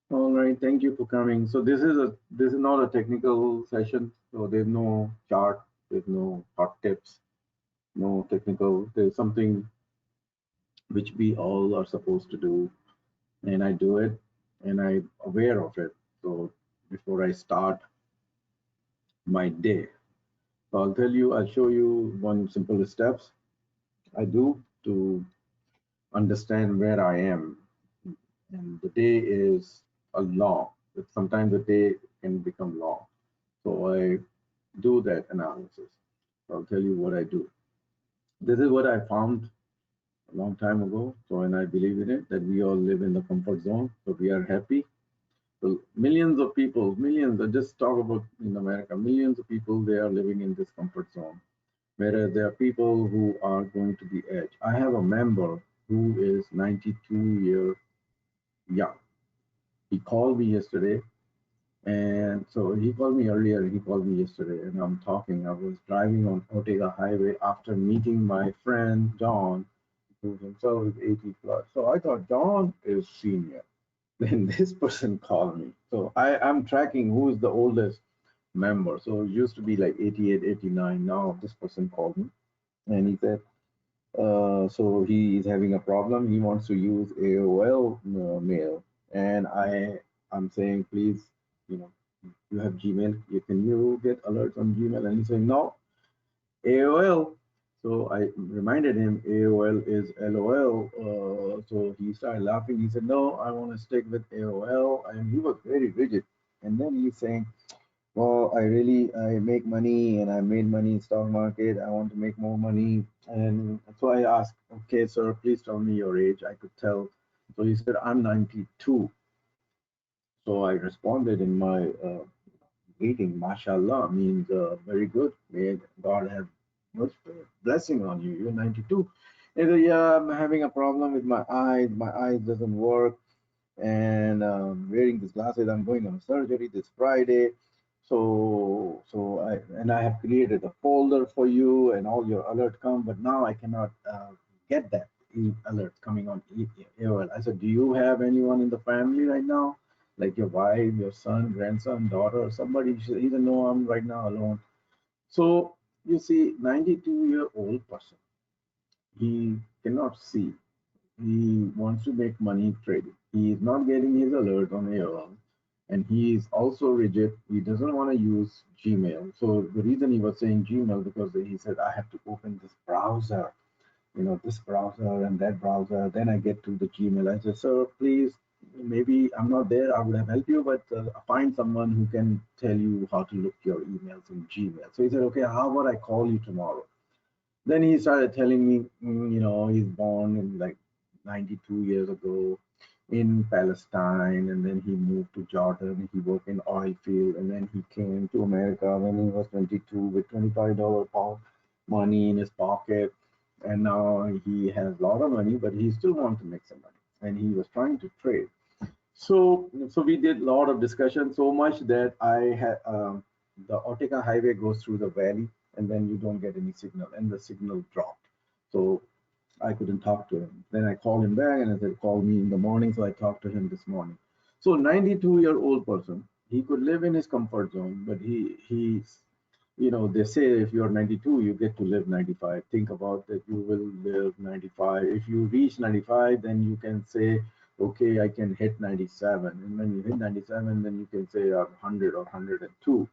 All right, thank you for coming. So this is not a technical session. So there's no chart, there's no hot tips, no technical. There's something which we all are supposed to do, and I do it, and I'm aware of it. So before I start my day, so I'll show you one simple steps I do to understand where I am. And the day is a long. Sometimes the day can become long. So I do that analysis. I'll tell you what I do. This is what I found a long time ago. So, and I believe in it that we all live in the comfort zone. So we are happy. So millions of people, millions, I just talk about in America, millions of people, they are living in this comfort zone. Whereas there are people who are going to the edge. I have a member who is 92 years young. He called me yesterday. And so he called me earlier, he called me yesterday, and I'm talking. I was driving on Ortega Highway after meeting my friend John, who himself is 80 plus. So I thought John is senior. Then this person called me. So I'm tracking who is the oldest member. So it used to be like 88, 89. Now this person called me and he said, so he is having a problem. He wants to use AOL mail. And I'm saying, please, you know, you have Gmail. Can you get alerts on Gmail? And he's saying, no, AOL. So I reminded him AOL is LOL. So he started laughing. He said, no, I want to stick with AOL. And he was very rigid. And then he's saying, well, I make money and I made money in stock market. I want to make more money. And so I asked, okay, sir, please tell me your age. I could tell. So he said, I'm 92. So I responded in my greeting, mashallah means very good. May God have much blessing on you. You're 92. And he said, yeah, I'm having a problem with my eyes. My eyes doesn't work. And wearing these glasses, I'm going on surgery this Friday. I have created a folder for you and all your alert come, but now I cannot get that alert coming on AOL. I said, do you have anyone in the family right now? Like your wife, your son, grandson, daughter, or somebody? He said, no, I'm right now alone. So you see, 92-year-old person, he cannot see. He wants to make money trading. He is not getting his alert on AOL, and he is also rigid. He doesn't want to use Gmail. So the reason he was saying Gmail because he said I have to open this browser, this browser and that browser. Then I get to the Gmail. I said, sir, please, maybe I'm not there. I would have helped you, but find someone who can tell you how to look your emails in Gmail. So he said, okay, how about I call you tomorrow? Then he started telling me, he's born in like 92 years ago in Palestine, and then he moved to Jordan. He worked in oil field, and then he came to America when he was 22 with $25 pound money in his pocket, and now he has a lot of money, but he still wants to make some money, and he was trying to trade. So we did a lot of discussion, so much that I had the Ortega Highway goes through the valley, and then you don't get any signal, and the signal dropped. So I couldn't talk to him. Then I called him back, and I said, "Call me in the morning." So I talked to him this morning. So 92-year-old person, he could live in his comfort zone, but they say if you're 92, you get to live 95. Think about that, you will live 95. If you reach 95, then you can say, okay, I can hit 97. And when you hit 97, then you can say I'm 100 or 102.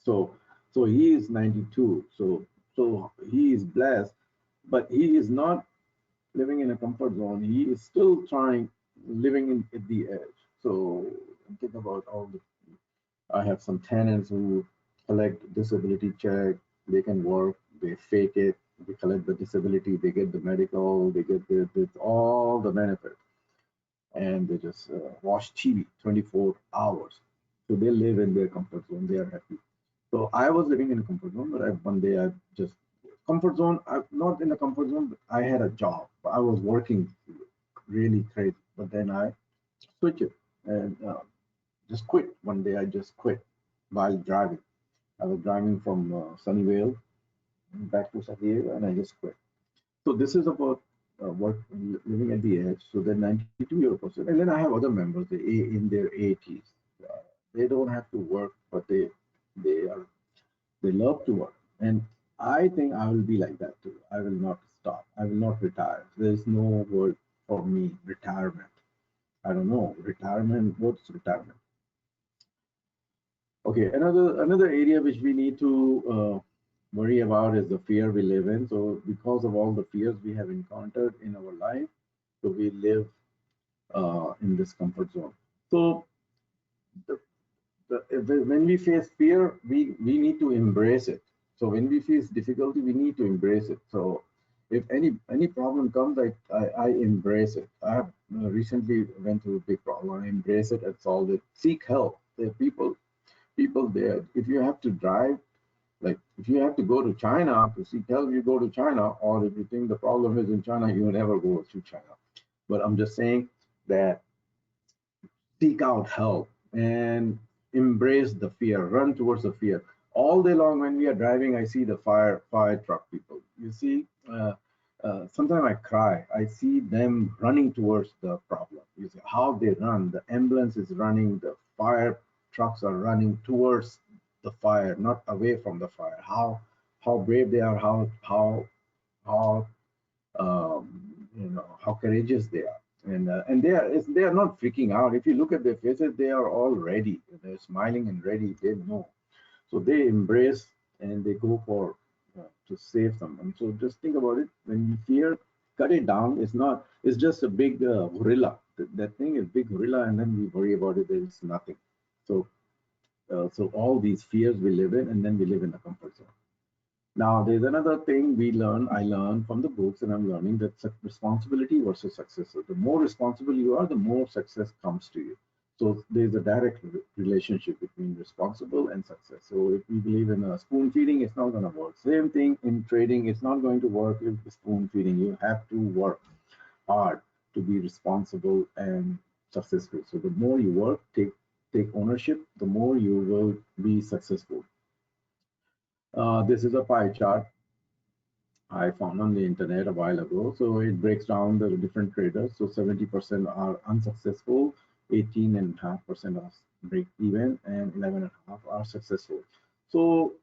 So, so he is 92. So he is blessed, but he is not living in a comfort zone. He is still trying, living at the edge. So think about all the I have some tenants who collect disability check. They can work. They fake it. They collect the disability. They get the medical. They get all the benefits, and they just watch TV 24 hours. So they live in their comfort zone. They are happy. So I was living in a comfort zone, but one day I just comfort zone. I'm not in a comfort zone. But I had a job. I was working really crazy, but then I switched it and just quit. One day I just quit while driving. I was driving from Sunnyvale back to Sunnyvale, and I just quit. So this is about living at the edge. So they're 92-year-old person, and then I have other members in their 80s. They don't have to work, but they are they love to work, and I think I will be like that too. I will not stop. I will not retire. There is no word for me retirement. I don't know retirement. What's retirement? Okay, another area which we need to worry about is the fear we live in. So because of all the fears we have encountered in our life, so we live in this comfort zone. So the, when we face fear, we need to embrace it. So when we face difficulty, we need to embrace it. So if any problem comes, I embrace it. I have recently went through a big problem. I embrace it and solve it. Seek help. There are people there. If you have to drive, like if you have to go to China to seek help, you go to China. Or if you think the problem is in China, you will never go to China. But I'm just saying that seek out help and embrace the fear, run towards the fear. All day long when we are driving, I see the fire truck people. You see, sometimes I cry. I see them running towards the problem. You see how they run. The ambulance is running. The fire trucks are running towards the fire, not away from the fire. How brave they are. How how courageous they are, and they are not freaking out. If you look at their faces, they are all ready. They're smiling and ready. They know, so they embrace and they go for to save someone. So just think about it. When you fear, cut it down. It's not. It's just a big gorilla. That thing is big gorilla, and then we worry about it. There is nothing. So so all these fears we live in, and then we live in a comfort zone. Now, there's another thing I learned from the books, and I'm learning that responsibility versus success. So the more responsible you are, the more success comes to you. So there's a direct relationship between responsible and success. So if we believe in a spoon feeding, it's not going to work. Same thing in trading, it's not going to work if spoon feeding. You have to work hard to be responsible and successful. So the more you work, take ownership, the more you will be successful. This is a pie chart I found on the internet a while ago. So it breaks down the different traders. So 70% are unsuccessful, 18.5% are break even, and 11.5 are successful. So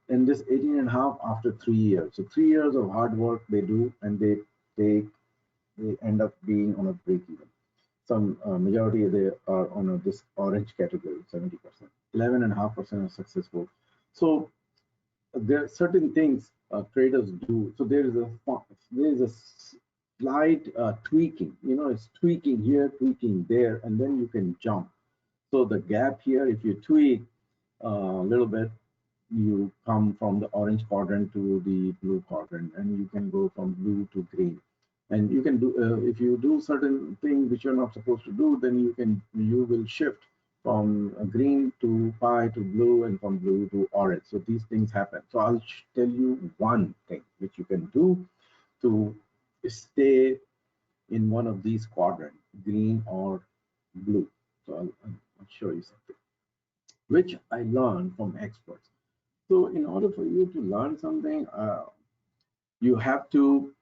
in this 18.5 after 3 years. So 3 years of hard work they do, and they end up being on a break even. Some majority they are on this orange category, 70%. 11.5% are successful. So there are certain things traders do. So there is a slight tweaking. It's tweaking here, tweaking there, and then you can jump. So the gap here, if you tweak a little bit, you come from the orange quadrant to the blue quadrant, and you can go from blue to green. And you can do if you do certain things which you're not supposed to do, then you will shift from green to pie to blue, and from blue to orange. So these things happen. So I'll tell you one thing which you can do to stay in one of these quadrants, green or blue. So I'll show you something which I learned from experts. So in order for you to learn something, you have to,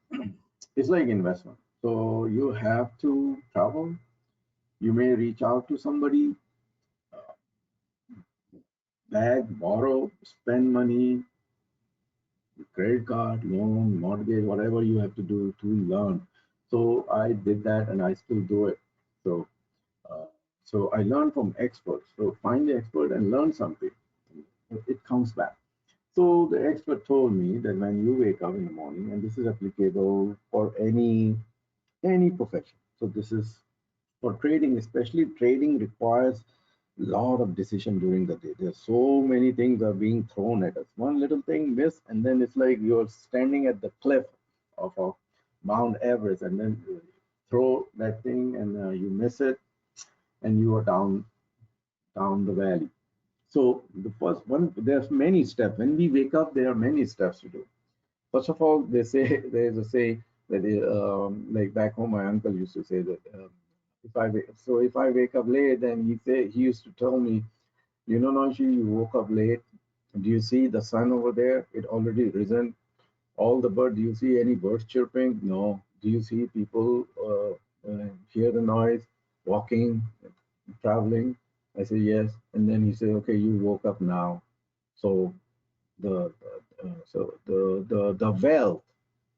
it's like investment. So you have to travel. You may reach out to somebody, beg, borrow, spend money, credit card, loan, mortgage, whatever you have to do to learn. So I did that, and I still do it. So uh, so I learned from experts. So find the expert and learn something. It comes back. So the expert told me that when you wake up in the morning, and this is applicable for any profession. So this is for trading, especially trading requires a lot of decision during the day. There's so many things are being thrown at us. One little thing miss, and then it's like you're standing at the cliff of a Mount Everest, and then you throw that thing, and you miss it, and you are down the valley. So the first one, there's many steps. When we wake up, there are many steps to do. First of all, they say there's a say that like back home, my uncle used to say that if I wake up late, then he used to tell me, Nanshi, you woke up late. Do you see the sun over there? It already risen. All the birds. Do you see any birds chirping? No. Do you see people hear the noise, walking, traveling? I say yes. And then he say, okay, you woke up now. So the wealth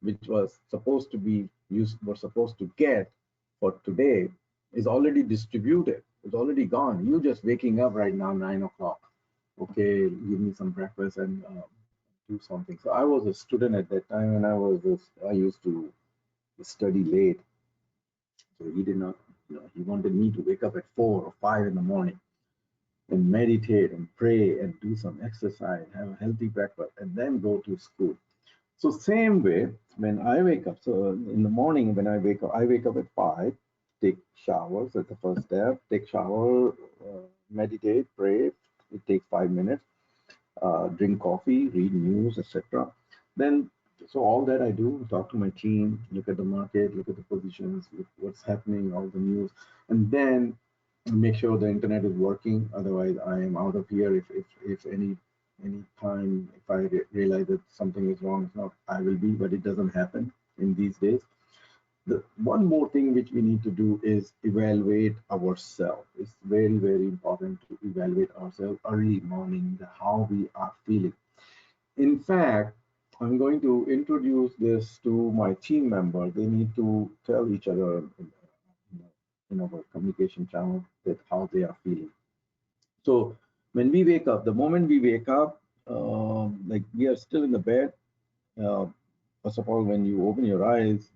which was supposed to be used were supposed to get for today is already distributed. It's already gone. You just waking up right now, 9 o'clock. Okay, give me some breakfast and do something. So I was a student at that time, and I used to study late. So he did not, he wanted me to wake up at 4 or 5 in the morning and meditate and pray and do some exercise, have a healthy breakfast, and then go to school. So same way, when I wake up, so in the morning when I wake up at 5, take showers at the first step, take shower, meditate, pray. It takes 5 minutes. Drink coffee, read news, etc. Then, so all that I do, talk to my team, look at the market, look at the positions, look what's happening, all the news, and then make sure the internet is working. Otherwise, I am out of here. If any time if I realize that something is wrong, it's not I will be, but it doesn't happen in these days. The one more thing which we need to do is evaluate ourselves. It's very important to evaluate ourselves early morning, how we are feeling. In fact, I'm going to introduce this to my team members. They need to tell each other in our communication channel that how they are feeling. So when we wake up, the moment we wake up, like we are still in the bed. Uh, First of all, when you open your eyes,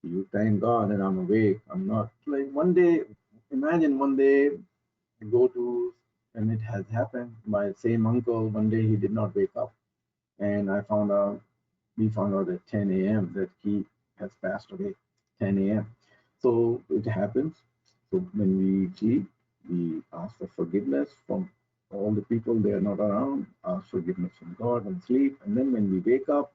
you thank God and I'm awake. I'm not like one day. Imagine one day I go to, and it has happened. My same uncle, one day he did not wake up, and we found out at 10 a.m. that he has passed away. 10 a.m. So it happens. So when we sleep, we ask for forgiveness from all the people they are not around, ask forgiveness from God and sleep. And then when we wake up,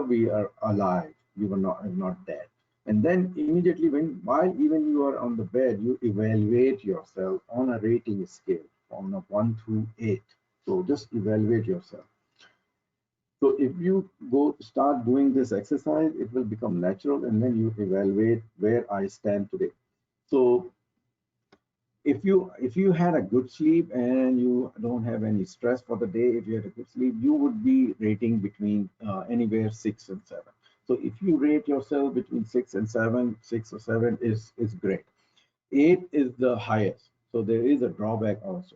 we are alive. We were not dead. And then immediately while even you are on the bed, you evaluate yourself on a rating scale on a 1 to 8. So just evaluate yourself. So if you go start doing this exercise, it will become natural, and then you evaluate where I stand today. So if you had a good sleep and you don't have any stress for the day, if you had a good sleep, you would be rating between anywhere 6 and 7. So if you rate yourself between 6 and 7, 6 or 7 is great. 8 is the highest. So there is a drawback also.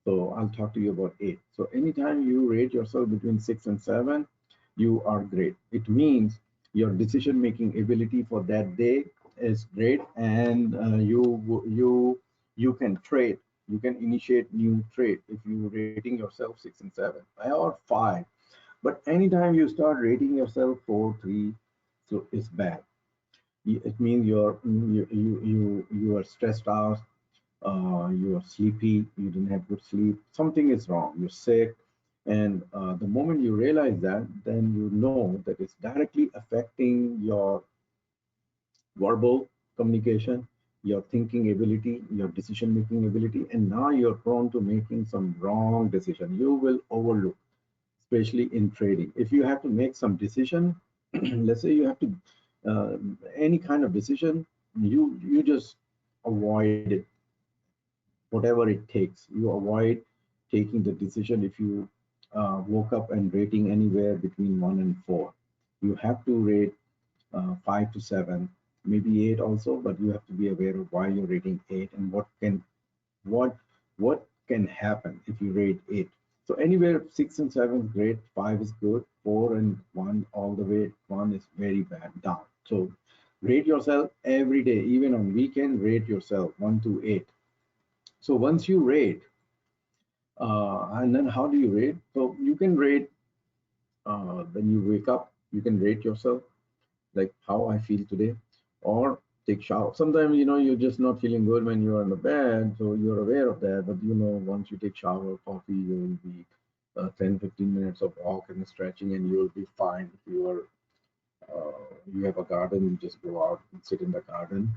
So I'll talk to you about 8. So anytime you rate yourself between 6 and 7, you are great. It means your decision-making ability for that day is great, and you can trade. You can initiate new trade if you rating yourself 6 and 7 or 5. But anytime you start rating yourself 4, 3, so it's bad. It means you are stressed out, you are sleepy, you didn't have good sleep, something is wrong, you're sick. And the moment you realize that, then you know that it's directly affecting your verbal communication, your thinking ability, your decision making ability, and now you're prone to making some wrong decision. You will overlook, especially in trading. If you have to make some decision, let's say you have to any kind of decision, you just avoid it whatever it takes. You avoid taking the decision if you woke up and rating anywhere between 1 and 4. You have to rate 5 to 7, maybe 8 also, but you have to be aware of why you're rating 8 and what what can happen if you rate 8. So anywhere 6 and 7 is great, 5 is good, 4 and 1 all the way 1 is very bad down. So rate yourself every day, even on weekend, rate yourself 1 to 8. So once you rate, and then how do you rate? So you can rate when you wake up, you can rate yourself like how I feel today, or take shower. Sometimes you're just not feeling good when you're in the bed, so you're aware of that. But once you take shower, coffee, you'll be 10-15 minutes of walk and stretching, and you'll be fine. If you have a garden, you just go out and sit in the garden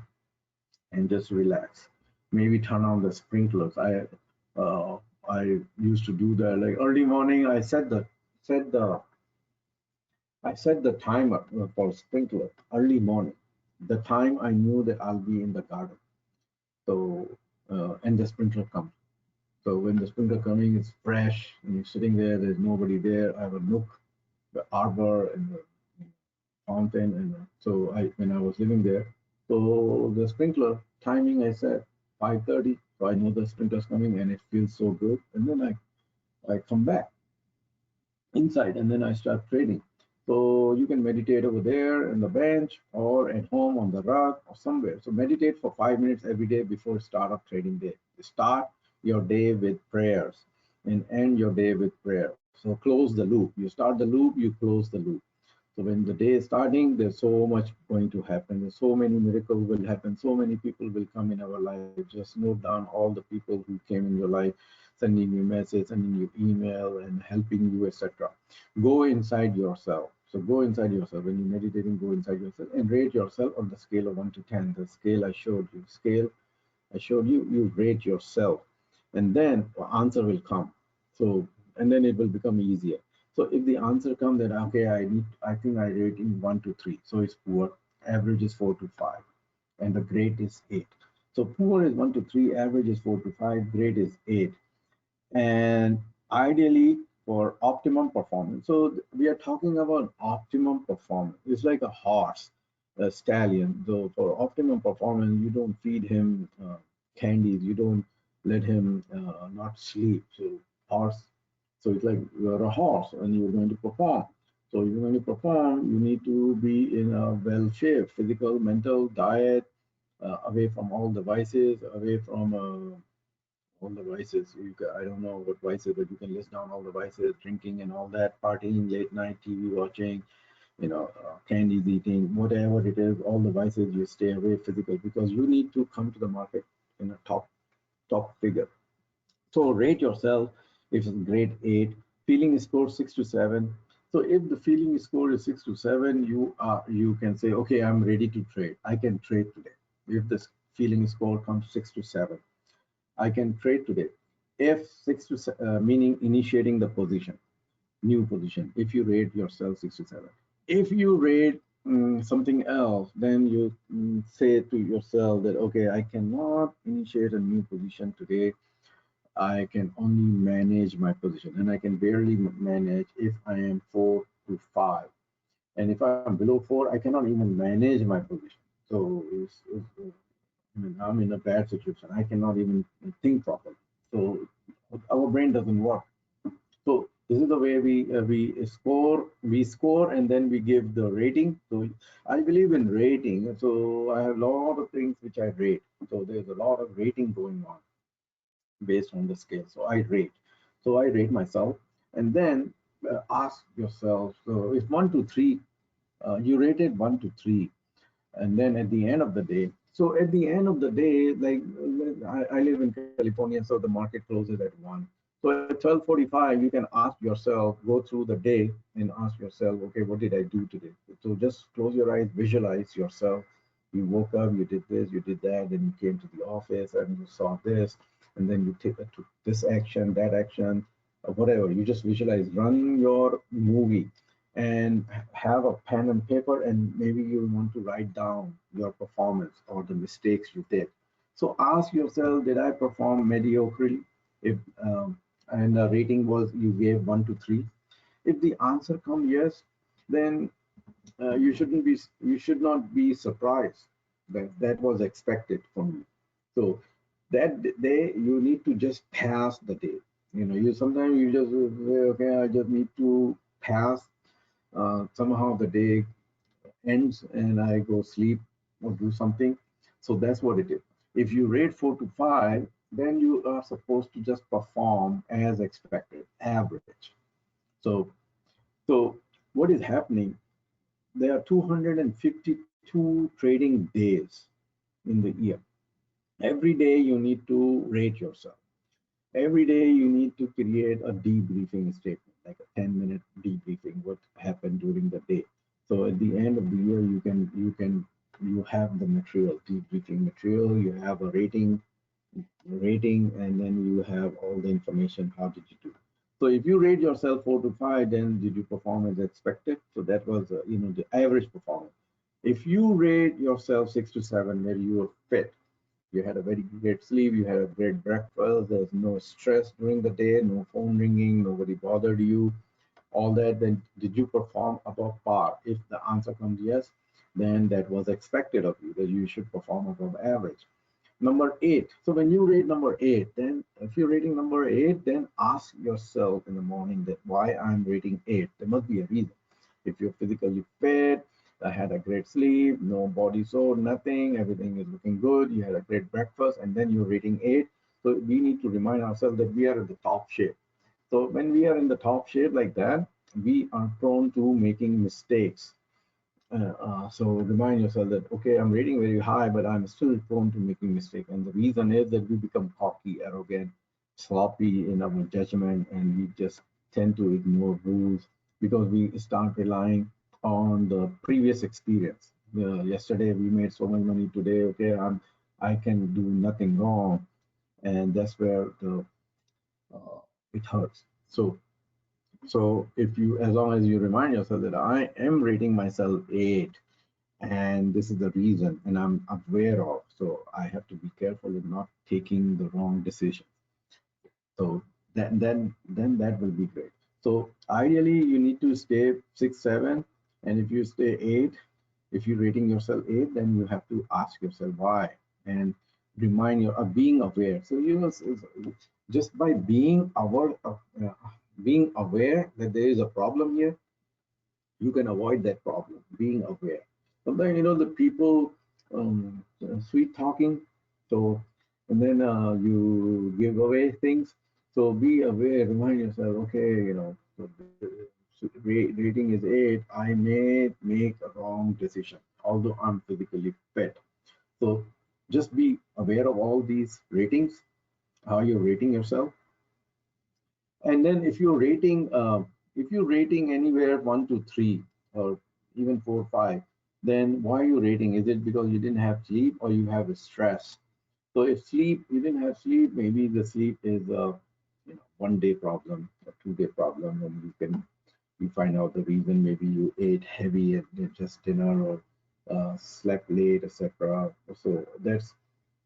and just relax. Maybe turn on the sprinklers. Uh, I used to do that like early morning. I set the I set the timer for sprinkler early morning. The time I knew that I'll be in the garden. So, and the sprinkler comes. So when the sprinkler coming, it's fresh, and you're sitting there. There's nobody there. I have a nook, the arbor, and the fountain, and so when I was living there, so the sprinkler timing I set 5:30. So I know the sprinkler's coming, and it feels so good. And then I come back inside and then I start trading. So you can meditate over there in the bench or at home on the rug or somewhere. So meditate for 5 minutes every day before start of trading day. Start your day with prayers and end your day with prayer. So close the loop. You start the loop, you close the loop. So when the day is starting, there's so much going to happen. There's so many miracles will happen. So many people will come in our life. Just note down all the people who came in your life, sending you message, sending you email, and helping you, etc. Go inside yourself. So go inside yourself. When you're meditating, go inside yourself and rate yourself on the scale of 1 to 10. The scale I showed you. Scale I showed you. You rate yourself, and then the answer will come. So and then it will become easier. So if the answer comes that okay, I think I rate in 1 to 3, so it's poor. Average is 4 to 5, and the great is 8. So poor is 1 to 3, average is 4 to 5, great is 8, and ideally for optimum performance. So we are talking about optimum performance. It's like a horse, a stallion. So for optimum performance, you don't feed him candies. You don't let him not sleep. So horse. So it's like you're a horse and you're going to perform. So you're going to perform. You need to be in a well shape, physical, mental, diet, away from all the vices, away from all the vices. I don't know what vices, but you can list down all the vices: drinking and all that, partying, late night TV watching, candies eating, whatever it is. All the vices you stay away physical because you need to come to the market in a top figure. So rate yourself. If it's grade 8, feeling score 6 to 7. So if the feeling score is 6 to 7, you can say, okay, I'm ready to trade. I can trade today. If this feeling score comes 6 to 7, I can trade today. If meaning initiating the position, new position. If you rate yourself 6 to 7, if you rate something else, then you say to yourself that okay, I cannot initiate a new position today. I can only manage my position, and I can barely manage if I am 4 to 5. And if I'm below 4, I cannot even manage my position. So I mean, I'm in a bad situation. I cannot even think properly. So our brain doesn't work. So this is the way we score, and then we give the rating. So I believe in rating. So I have a lot of things which I rate. So there's a lot of rating going on based on the scale. So I rate. So I rate myself, and then ask yourself. So if 1 to 3, you rated 1 to 3, and then at the end of the day, so at the end of the day, like I live in California, so the market closes at 1. So at 12:45 you can ask yourself, go through the day and ask yourself, okay, what did I do today? So just close your eyes, visualize yourself. You woke up, you did this, you did that, then you came to the office and you saw this, and then you took this action, that action, whatever. You just visualize, run your movie, and have a pen and paper, and maybe you want to write down your performance or the mistakes you did. So ask yourself, did I perform mediocrely? If and the rating was you gave 1 to 3. If the answer come yes, then you should not be surprised that that was expected from you. So that day you need to just pass the day. You sometimes you just say, okay, I just need to pass. Somehow the day ends and I go sleep or do something. So that's what it is. If you rate 4 to 5, then you are supposed to just perform as expected, average. So, so what is happening? There are 252 trading days in the year. Every day you need to rate yourself. Every day you need to create a debriefing statement, like a 10-minute debriefing, what happened during the day. So at the end of the year, you have the material, debriefing material, you have a rating, and then you have all the information. How did you do? So if you rate yourself 4 to 5, then did you perform as expected? So that was, the average performance. If you rate yourself 6 to 7, where you were fit, you had a very great sleep, you had a great breakfast, there's no stress during the day, no phone ringing, nobody bothered you, all that, then did you perform above par? If the answer comes yes, then that was expected of you, that you should perform above average. Number 8. So when you rate number 8, then if you're rating number 8, then ask yourself in the morning that why I'm rating 8. There must be a reason. If you're physically fit, I had a great sleep, no body sore, nothing, everything is looking good, you had a great breakfast, and then you're rating 8. So we need to remind ourselves that we are at the top shape. So when we are in the top shape like that, we are prone to making mistakes. So remind yourself that, okay, I'm rating very high, but I'm still prone to making mistakes. And the reason is that we become cocky, arrogant, sloppy in our judgment, and we just tend to ignore rules because we start relying on the previous experience. Yesterday we made so much money. Today, okay, I can do nothing wrong, and that's where the it hurts. So if you, as long as you remind yourself that I am rating myself 8, and this is the reason, and I'm aware of, so I have to be careful in not taking the wrong decision. So then that will be great. So ideally you need to stay 6 7, and if you stay 8, if you're rating yourself 8, then you have to ask yourself why, and remind you of being aware. So just by being aware that there is a problem here, you can avoid that problem. Being aware. Sometimes the people sweet talking, so and then you give away things. So be aware. Remind yourself. Okay, so rating is 8. I may make a wrong decision, although I'm physically fit. So just be aware of all these ratings, how you're rating yourself, and then if you're rating anywhere 1 to 3 or even 4 5, then why are you rating? Is it because you didn't have sleep or you have a stress? So if you didn't have sleep, maybe the sleep is a 1 day problem, a 2 day problem, and you find out the reason. Maybe you ate heavy at just dinner or slept late, etc. So that's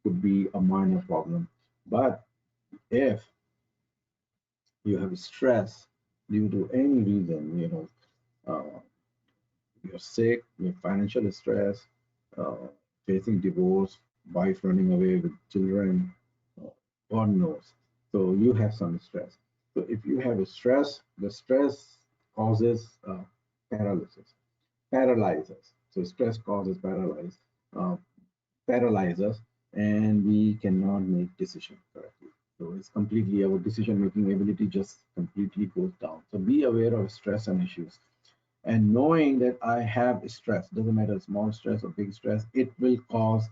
could be a minor problem. But if you have stress due to any reason, uh, you're sick, you're financial stress, uh, facing divorce, wife running away with children, uh, God knows. So you have some stress. So if you have a stress, the stress causes paralysis, paralyzes. So stress causes uh, paralyzes, and we cannot make decisions correctly. So it's completely, our decision making ability just completely goes down. So be aware of stress and issues. And knowing that I have stress, doesn't matter small stress or big stress, it will cause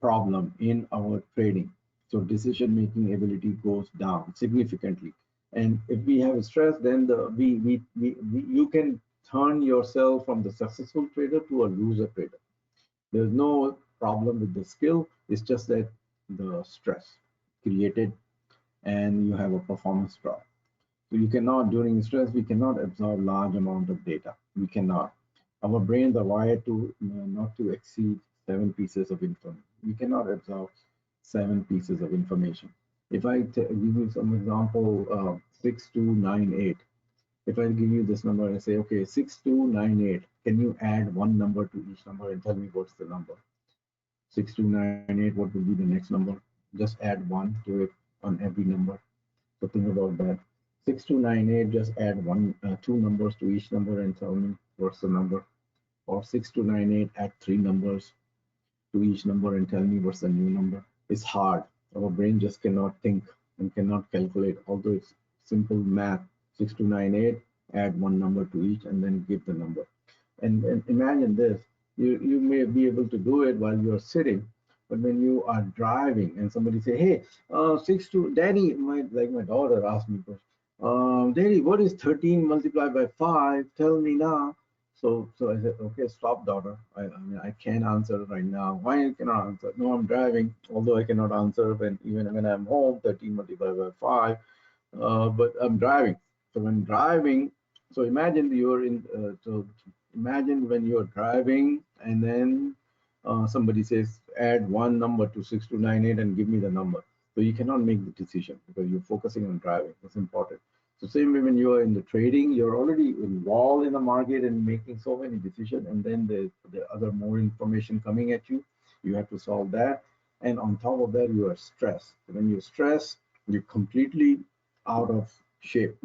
problem in our trading. So decision making ability goes down significantly. And if we have stress, then you can turn yourself from the successful trader to a loser trader. There's no problem with the skill. It's just that the stress created, and you have a performance drop. So you cannot, during stress, we cannot absorb large amount of data. We cannot. Our brains are wired to not to exceed 7 pieces of information. We cannot absorb 7 pieces of information. If I give you some example, 6298. If I give you this number and say, okay, 6298, can you add one number to each number and tell me what's the number? 6298, what would be the next number? Just add 1 to it on every number. So think about that. 6298, just add two numbers to each number and tell me what's the number. Or 6298, add 3 numbers to each number and tell me what's the new number. It's hard. Our brain just cannot think and cannot calculate, although it's simple math. 6298, add one number to each and then give the number. And imagine this, you may be able to do it while you're sitting, but when you are driving and somebody say, hey, 62, Daddy, my daughter asked me, Daddy, what is 13 multiplied by 5? Tell me now. So I said, okay, stop, daughter. I mean, I can't answer right now. Why you cannot answer? No, I'm driving. Although I cannot answer even when I'm home, 13 multiplied by 5. but I'm driving. So when driving, so imagine you're in. So imagine when you're driving, and then somebody says, add one number to 6298 and give me the number. So you cannot make the decision because you're focusing on driving. That's important. So same way when you are in the trading, you're already involved in the market and making so many decisions, and then the other more information coming at you. You have to solve that, and on top of that, you are stressed. When you're stressed, you're completely out of shape.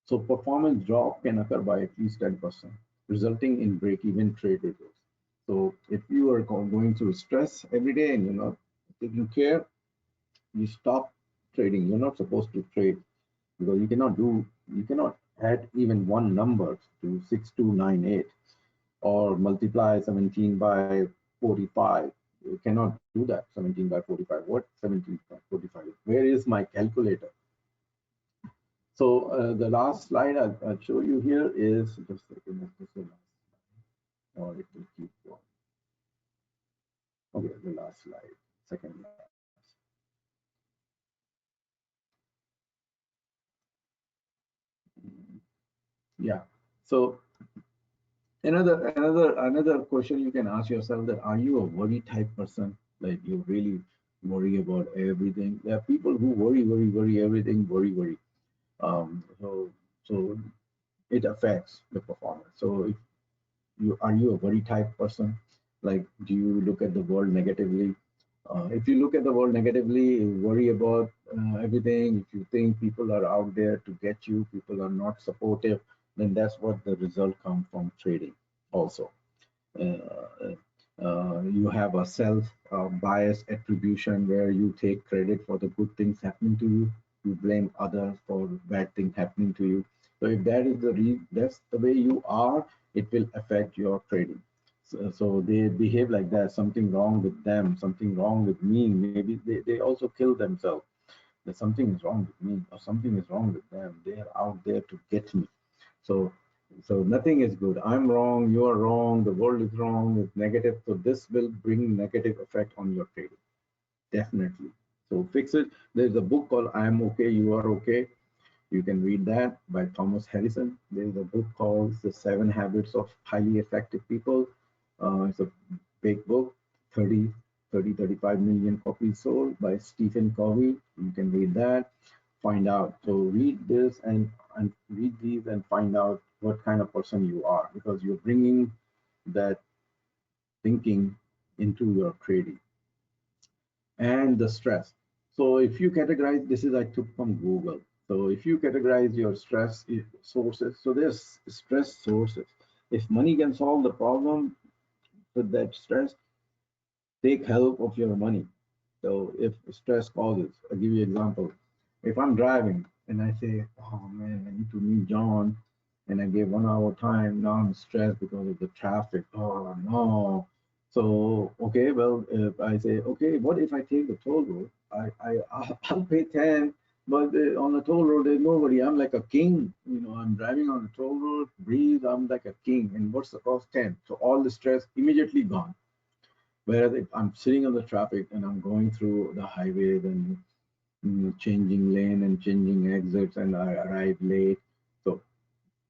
So performance drop can occur by at least 10%, resulting in break-even trade results. So if you are going through stress every day and you're not taking care, you stop trading. You're not supposed to trade because you cannot add even one number to 6298 or multiply 17 by 45. You cannot do that. 17 by 45. What 17 by 45? Where is my calculator? So the last slide I'll show you here is just a second. This is the last, or it will keep going. Okay, the last slide, second last. Yeah. So another question you can ask yourself, that are you a worry type person? Like you really worry about everything. There are people who worry everything, worry. So it affects the performance. So if you are you a worry type person, like do you look at the world negatively? If you look at the world negatively, you worry about everything, if you think people are out there to get you, people are not supportive, then that's what the result comes from trading also. uh, you have a self bias attribution where you take credit for the good things happening to you. You blame others for bad things happening to you. So if that is that's the way you are, it will affect your trading. So they behave like that. Something wrong with them. Something wrong with me. Maybe they also kill themselves. That something is wrong with me or something is wrong with them. They are out there to get me. So, so nothing is good. I'm wrong, you are wrong, the world is wrong, it's negative. So this will bring negative effect on your trading, definitely. So fix it. There's a book called I Am Okay, You Are Okay. You can read that by Thomas Harrison. There's a book called The Seven Habits of Highly Effective People. It's a big book, 35 million copies sold by Stephen Covey. You can read that, find out. So read this and read these and find out what kind of person you are, because you're bringing that thinking into your trading. And the stress. So if you categorize, this is I took from Google. So if you categorize your stress sources, so there's stress sources. If money can solve the problem with that stress, take help of your money. So if stress causes, I'll give you an example. If I'm driving and I say, oh man, I need to meet John, and I gave 1 hour time, now I'm stressed because of the traffic. Oh no. So, okay, well, if I say, okay, what if I take the toll road? I'll pay 10, but on the toll road, there's nobody. I'm like a king. You know, I'm driving on the toll road, breathe, I'm like a king. And what's the cost? 10. So all the stress immediately gone. Whereas if I'm sitting on the traffic and I'm going through the highway, then changing lane and changing exits, and I arrive late. So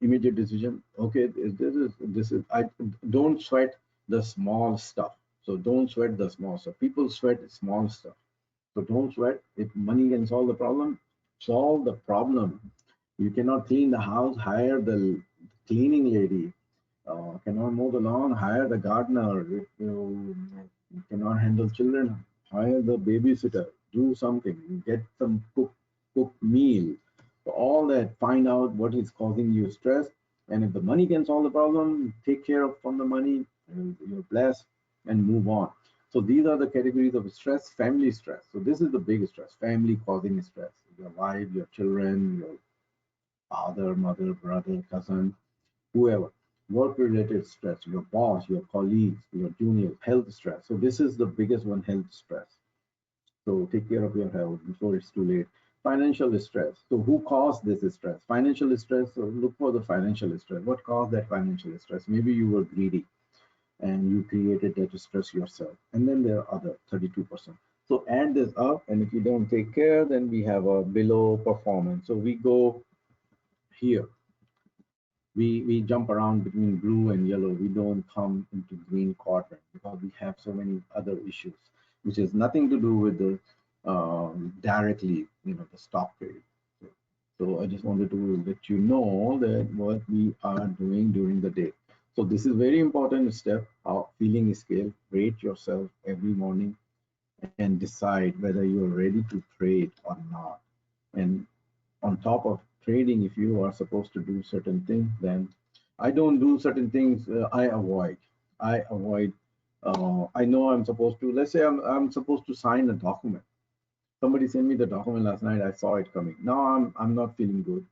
immediate decision. Okay, this is. I don't sweat the small stuff. So don't sweat the small stuff. People sweat small stuff. So don't sweat. If money can solve the problem, solve the problem. You cannot clean the house, hire the cleaning lady. Cannot mow the lawn, hire the gardener. If you cannot handle children, hire the babysitter. Do something. Get some cook meal. So all that. Find out what is causing you stress, and if the money can solve the problem, take care of from the money. You're blessed, and move on. So these are the categories of stress. Family stress. So this is the biggest stress. Family causing stress. Your wife, your children, your father, mother, brother, cousin, whoever. Work related stress, your boss, your colleagues, your juniors, health stress. So this is the biggest one, health stress. So take care of your health before it's too late. Financial stress. So who caused this stress? Financial stress. So look for the financial stress. What caused that financial stress? Maybe you were greedy and you created that stress yourself. And then there are other 32%. So add this up, and if you don't take care, then we have a below performance. So we go here. We jump around between blue and yellow. We don't come into green quadrant because we have so many other issues, which has nothing to do with the directly, the stock trading. So I just wanted to let you know that what we are doing during the day. So this is very important step. Feeling scale, rate yourself every morning and decide whether you're ready to trade or not. And on top of trading, if you are supposed to do certain things, then I don't do certain things. I avoid. I avoid. I know I'm supposed to. Let's say I'm supposed to sign a document. Somebody sent me the document last night. I saw it coming. Now I'm not feeling good.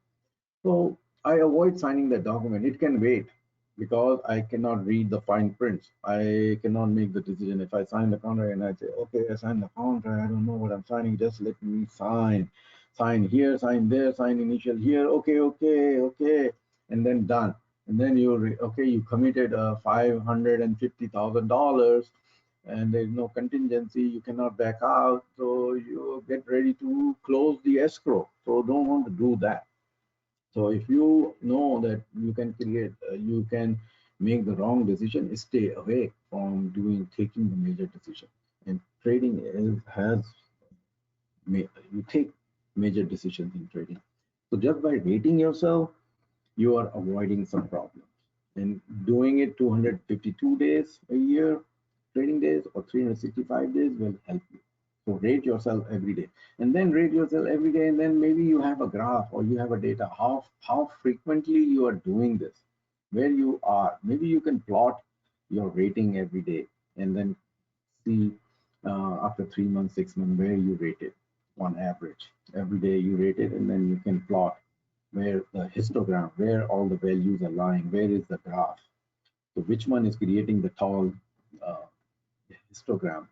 So I avoid signing that document. It can wait because I cannot read the fine prints. I cannot make the decision. If I sign the contract and I say, okay, I signed the contract, I don't know what I'm signing, just let me sign. Sign here, sign there, sign initial here, okay, okay, okay, and then done. And then okay, you committed $550,000 and there's no contingency, you cannot back out. So you get ready to close the escrow. So don't want to do that. So if you know that you can make the wrong decision, stay away from taking the major decision. And trading you take major decisions in trading. So just by rating yourself, you are avoiding some problems. And doing it 252 days a year, trading days, or 365 days will help you. So rate yourself every day, and then rate yourself every day, and then maybe you have a graph or you have a data how frequently you are doing this, where you are. Maybe you can plot your rating every day, and then see after 3 months, 6 months where you rate it on average. Every day you rate it, and then you can plot where the histogram, where all the values are lying, where is the graph. So which one is creating the tall uh, histogram,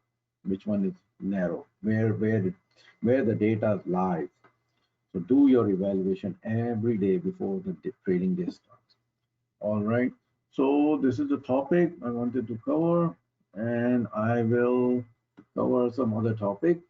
which one is narrow, where the data lies. So do your evaluation every day before the trading day starts. All right. So this is the topic I wanted to cover, and I will cover some other topic